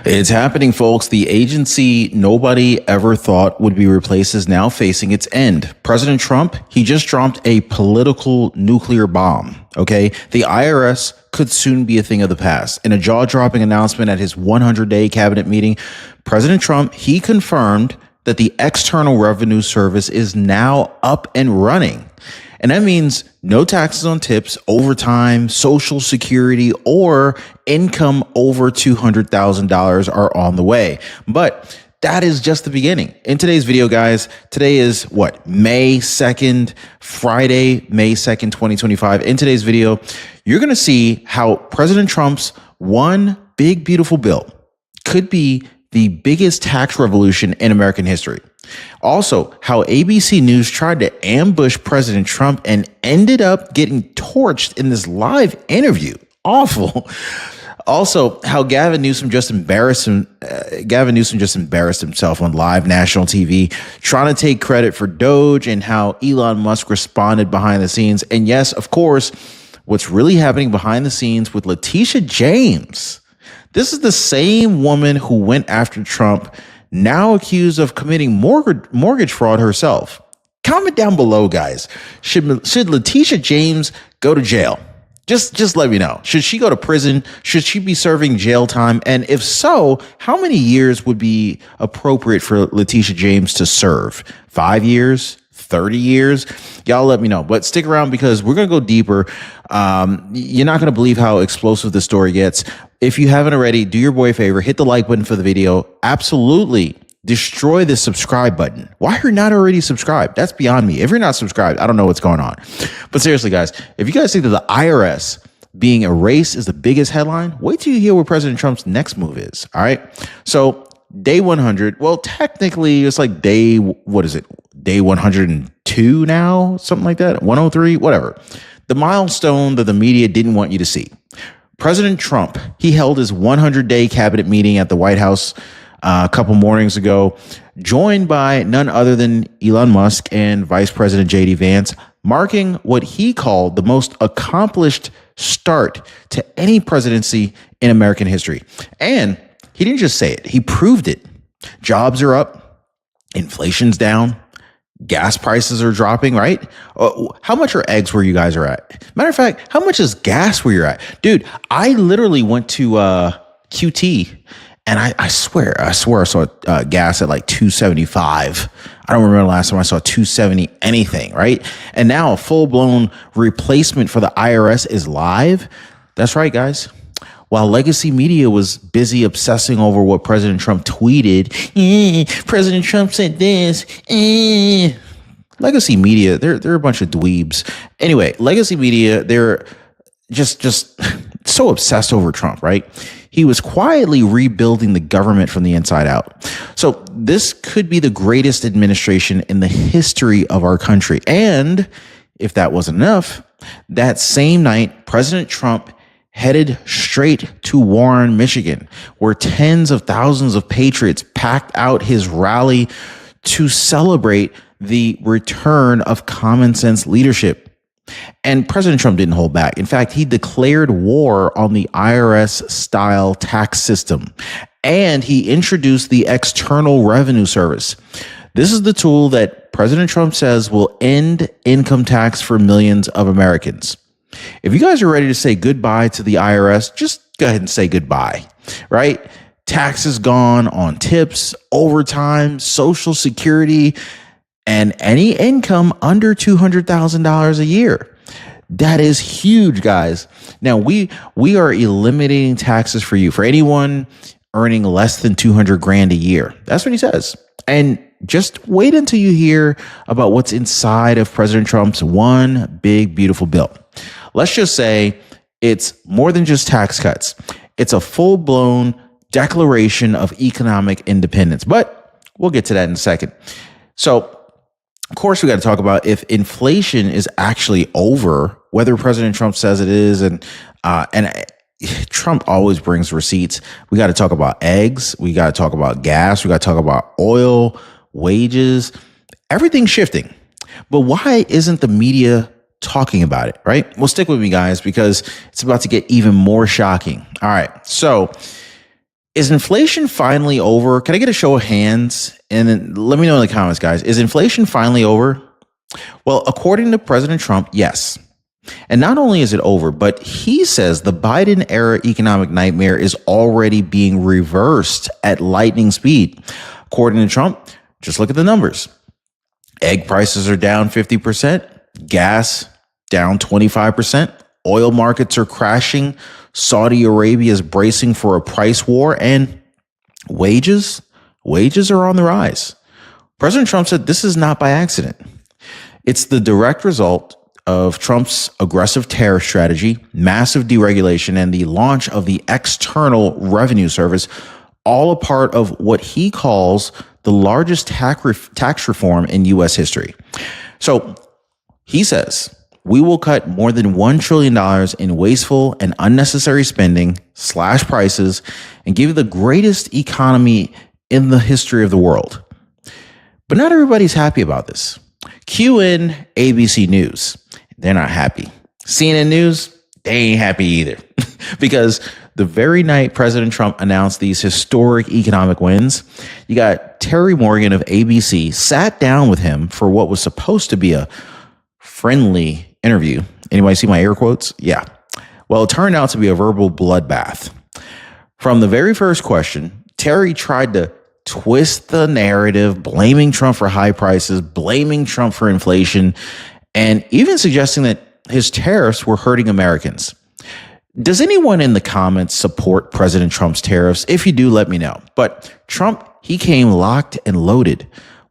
It's happening, folks. The agency nobody ever thought would be replaced is now facing its end. President Trump, he just dropped a political nuclear bomb. Okay. The IRS could soon be a thing of the past. In a jaw-dropping announcement at his 100-day cabinet meeting, President Trump, he confirmed that the External Revenue Service is now up and running. And that means no taxes on tips, overtime, Social Security, or income over $200,000 are on the way. But that is just the beginning. In today's video, guys, today is what? May 2nd, Friday, May 2nd, 2025. In today's video, you're going to see how President Trump's one big, beautiful bill could be the biggest tax revolution in American history. Also, how ABC News tried to ambush President Trump and ended up getting torched in this live interview. Awful. Also, how Gavin Newsom just embarrassed himself on live national TV, trying to take credit for Doge, and how Elon Musk responded behind the scenes. And yes, of course, what's really happening behind the scenes with Letitia James. This is the same woman who went after Trump, now accused of committing mortgage fraud herself. Comment down below, guys. Should Letitia James go to jail? Just let me know. Should she go to prison? Should she be serving jail time? And if so, how many years would be appropriate for Letitia James to serve? 5 years? 30 years? Y'all let me know. But stick around because we're going to go deeper. You're not going to believe how explosive the story gets. If you haven't already, do your boy a favor, hit the like button for the video. Absolutely destroy the subscribe button. Why are you not already subscribed? That's beyond me. If you're not subscribed, I don't know what's going on. But seriously, guys, if you guys think that the IRS being erased is the biggest headline, wait till you hear what President Trump's next move is. All right. So day 100. Well, technically, it's like day 102 now, something like that. 103, whatever. The milestone that the media didn't want you to see. President Trump, he held his 100-day cabinet meeting at the White House a couple mornings ago, joined by none other than Elon Musk and Vice President JD Vance, marking what he called the most accomplished start to any presidency in American history. And he didn't just say it, he proved it. Jobs are up, inflation's down, gas prices are dropping, right? How much are eggs where you guys are at? Matter of fact, how much is gas where you're at? Dude, I literally went to QT, and I swear I saw gas at like $2.75. I don't remember the last time I saw $2.70 anything, right? And now a full-blown replacement for the IRS is live. That's right, guys. While legacy media was busy obsessing over what President Trump tweeted, President Trump said this. Legacy media, they're a bunch of dweebs. Anyway, legacy media, they're just so obsessed over Trump, right? He was quietly rebuilding the government from the inside out. So this could be the greatest administration in the history of our country. And if that wasn't enough, that same night, President Trump headed straight to Warren, Michigan, where tens of thousands of patriots packed out his rally to celebrate the return of common sense leadership. And President Trump didn't hold back. In fact, he declared war on the IRS-style tax system, and he introduced the External Revenue Service. This is the tool that President Trump says will end income tax for millions of Americans. If you guys are ready to say goodbye to the IRS, just go ahead and say goodbye, right? Taxes gone on tips, overtime, Social Security, and any income under $200,000 a year. That is huge, guys. Now, we are eliminating taxes for you, for anyone earning less than 200 grand a year. That's what he says. And just wait until you hear about what's inside of President Trump's one big, beautiful bill. Let's just say it's more than just tax cuts. It's a full-blown declaration of economic independence. But we'll get to that in a second. So, of course, we got to talk about if inflation is actually over, whether President Trump says it is, and Trump always brings receipts. We got to talk about eggs. We got to talk about gas. We got to talk about oil, wages, everything's shifting. But why isn't the media talking about it, right? Well, stick with me, guys, because it's about to get even more shocking. All right. So Is inflation finally over? Can I get a show of hands? And then let me know in the comments, guys. Is inflation finally over? Well, according to President Trump, yes. And not only is it over, but he says the Biden era economic nightmare is already being reversed at lightning speed. According to Trump, just look at the numbers. Egg prices are down 50%, gas down 25%, oil markets are crashing, Saudi Arabia is bracing for a price war, and wages are on the rise. President Trump said this is not by accident. It's the direct result of Trump's aggressive tariff strategy, massive deregulation, and the launch of the External Revenue Service, all a part of what he calls the largest tax reform in U.S. history. So he says, we will cut more than $1 trillion in wasteful and unnecessary spending, slash prices, and give you the greatest economy in the history of the world. But not everybody's happy about this. Cue in ABC News. They're not happy. CNN News, they ain't happy either. Because the very night President Trump announced these historic economic wins, you got Terry Moran of ABC sat down with him for what was supposed to be a friendly interview. Anybody see my air quotes? Yeah. Well, it turned out to be a verbal bloodbath. From the very first question, Terry tried to twist the narrative, blaming Trump for high prices, blaming Trump for inflation, and even suggesting that his tariffs were hurting Americans. Does anyone in the comments support President Trump's tariffs? If you do, let me know. But Trump, he came locked and loaded.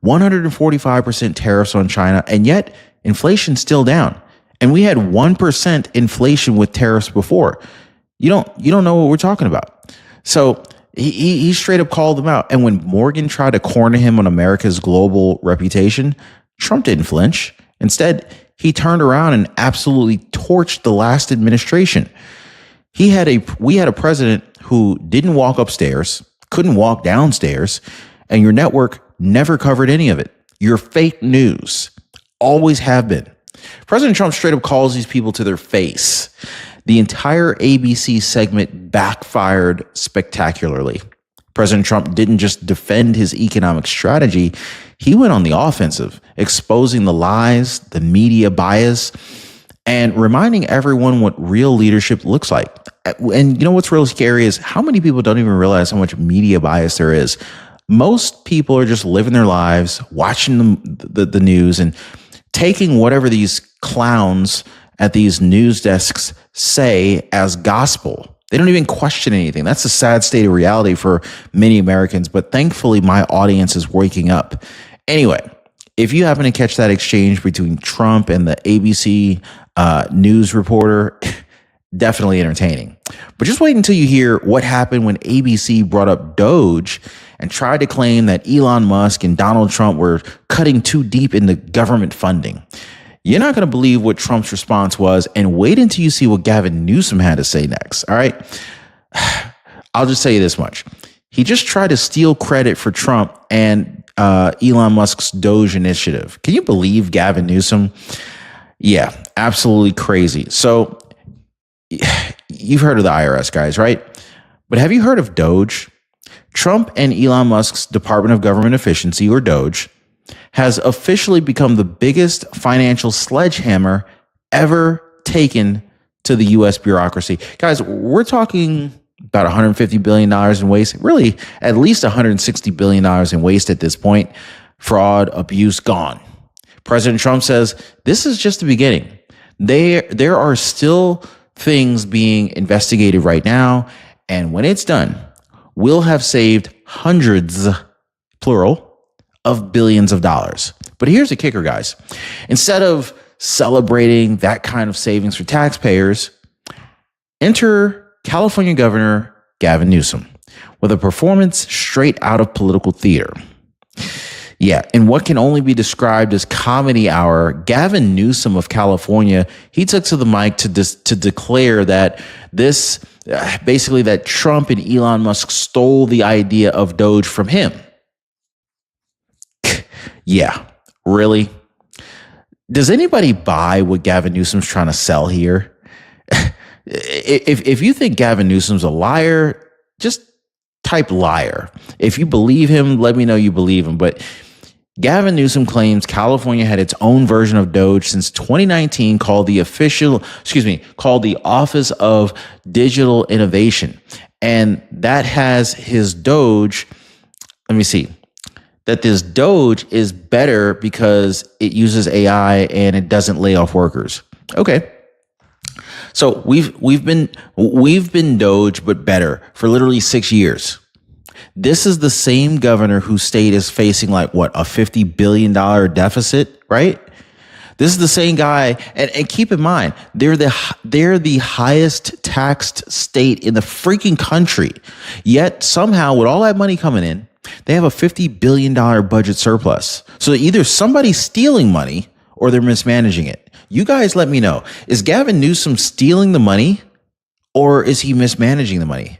145% tariffs on China, and yet inflation's still down. And we had 1% inflation with tariffs before. You don't know what we're talking about. So he straight up called them out. And when Morgan tried to corner him on America's global reputation, Trump didn't flinch. Instead, he turned around and absolutely torched the last administration. We had a president who didn't walk upstairs, couldn't walk downstairs, and your network never covered any of it. You're fake news. Always have been. President Trump straight up calls these people to their face. The entire ABC segment backfired spectacularly. President Trump didn't just defend his economic strategy. He went on the offensive, exposing the lies, the media bias, and reminding everyone what real leadership looks like. And you know what's real scary is how many people don't even realize how much media bias there is. Most people are just living their lives, watching the news, and taking whatever these clowns at these news desks say as gospel. They don't even question anything. That's a sad state of reality for many Americans, but thankfully my audience is waking up. Anyway, if you happen to catch that exchange between Trump and the ABC news reporter, definitely entertaining. But just wait until you hear what happened when ABC brought up Doge and tried to claim that Elon Musk and Donald Trump were cutting too deep into government funding. You're not going to believe what Trump's response was, and wait until you see what Gavin Newsom had to say next. All right. I'll just tell you this much. He just tried to steal credit for Trump and Elon Musk's Doge initiative. Can you believe Gavin Newsom? Yeah, absolutely crazy. So you've heard of the IRS, guys, right? But have you heard of Doge? Trump and Elon Musk's Department of Government Efficiency, or Doge, has officially become the biggest financial sledgehammer ever taken to the U.S. bureaucracy. Guys, we're talking about $150 billion in waste, really at least $160 billion in waste at this point. Fraud, abuse, gone. President Trump says this is just the beginning. There are still things being investigated right now, and when it's done, we'll have saved hundreds, plural, of billions of dollars. But here's the kicker, guys. Instead of celebrating that kind of savings for taxpayers, enter California Governor Gavin Newsom with a performance straight out of political theater. Yeah, in what can only be described as comedy hour, Gavin Newsom of California, he took to the mic to declare that basically that Trump and Elon Musk stole the idea of Doge from him. Yeah, really? Does anybody buy what Gavin Newsom's trying to sell here? If you think Gavin Newsom's a liar, just type liar. If you believe him, let me know you believe him. But Gavin Newsom claims California had its own version of Doge since 2019 called the Office of Digital Innovation. And that has his Doge. Let me see. That this Doge is better because it uses AI and it doesn't lay off workers. Okay. So we've been Doge, but better for literally 6 years. This is the same governor whose state is facing like what, a $50 billion deficit, right? This is the same guy. And keep in mind, they're the highest taxed state in the freaking country. Yet somehow with all that money coming in, they have a $50 billion budget surplus. So either somebody's stealing money or they're mismanaging it. You guys let me know. Is Gavin Newsom stealing the money or is he mismanaging the money?